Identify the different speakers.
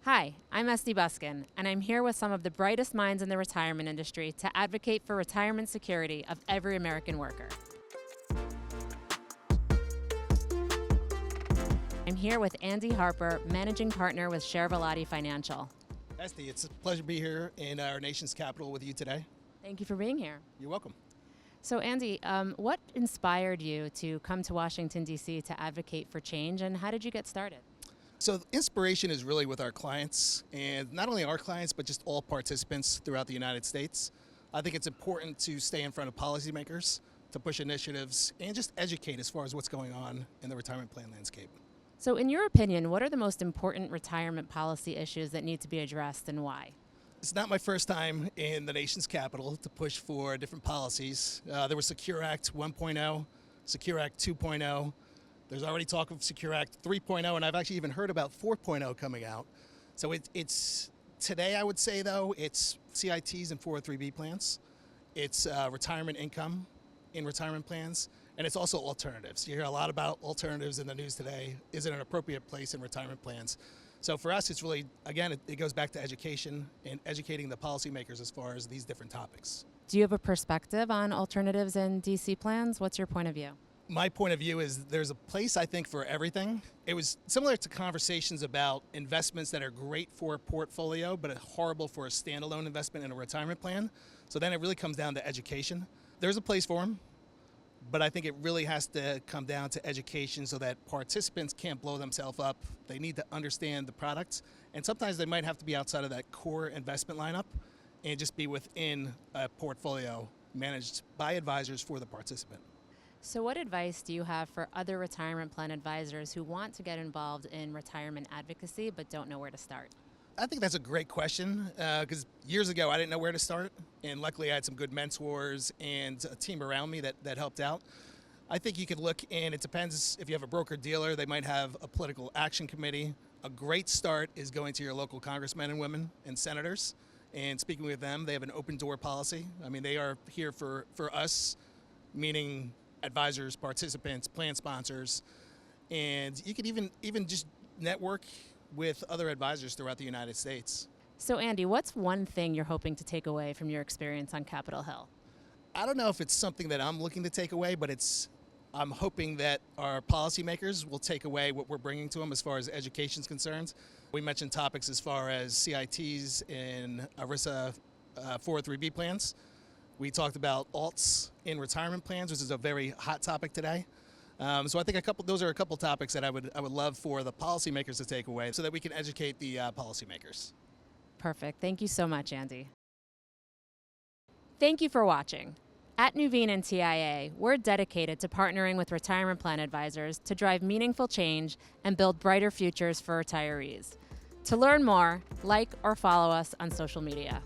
Speaker 1: Hi, I'm Esty Buskin, and I'm here with some of the brightest minds in the retirement industry to advocate for retirement security of every American worker. I'm here with Andy Harper, Managing Partner with Chairvolotti Financial.
Speaker 2: Esty, it's a pleasure to be here in our nation's capital with you today.
Speaker 1: Thank you for being here.
Speaker 2: You're welcome.
Speaker 1: So Andy, what inspired you to come to Washington, D.C. to advocate for change, and how did you get started?
Speaker 2: So the inspiration is really with our clients, and not only our clients, but just all participants throughout the United States. I think it's important to stay in front of policymakers, to push initiatives, and just educate as far as what's going on in the retirement plan landscape.
Speaker 1: So in your opinion, what are the most important retirement policy issues that need to be addressed and why?
Speaker 2: It's not my first time in the nation's capital to push for different policies. There was Secure Act 1.0, Secure Act 2.0. There's already talk of Secure Act 3.0, and I've actually even heard about 4.0 coming out. So it's today, I would say, though, it's CITs and 403B plans. It's retirement income in retirement plans, and it's also alternatives. You hear a lot about alternatives in the news today. Is it an appropriate place in retirement plans? So for us, it's really, again, it goes back to education and educating the policymakers as far as these different topics.
Speaker 1: Do you have a perspective on alternatives in DC plans? What's your point of view?
Speaker 2: My point of view is there's a place, I think, for everything. It was similar to conversations about investments that are great for a portfolio, but are horrible for a standalone investment in a retirement plan. So then it really comes down to education. There's a place for them, but I think it really has to come down to education so that participants can't blow themselves up. They need to understand the products, and sometimes they might have to be outside of that core investment lineup and just be within a portfolio managed by advisors for the participant.
Speaker 1: So what advice do you have for other retirement plan advisors who want to get involved in retirement advocacy but don't know where to start?
Speaker 2: I think that's a great question because years ago I didn't know where to start, and luckily I had some good mentors and a team around me that helped out. I think you could look, and it depends if you have a broker-dealer, they might have a political action committee. A great start is going to your local congressmen and women and senators and speaking with them. They have an open door policy. I mean, they are here for us, meaning advisors, participants, plan sponsors, and you could even just network with other advisors throughout the United States.
Speaker 1: So Andy, what's one thing you're hoping to take away from your experience on Capitol Hill?
Speaker 2: I don't know if it's something that I'm looking to take away, but I'm hoping that our policymakers will take away what we're bringing to them as far as education is concerned. We mentioned topics as far as CITs and ERISA 403B plans. We talked about alts in retirement plans, which is a very hot topic today. So I think those are a couple topics that I would love for the policymakers to take away so that we can educate the policymakers.
Speaker 1: Perfect. Thank you so much, Andy. Thank you for watching. At Nuveen and TIA, we're dedicated to partnering with retirement plan advisors to drive meaningful change and build brighter futures for retirees. To learn more, like or follow us on social media.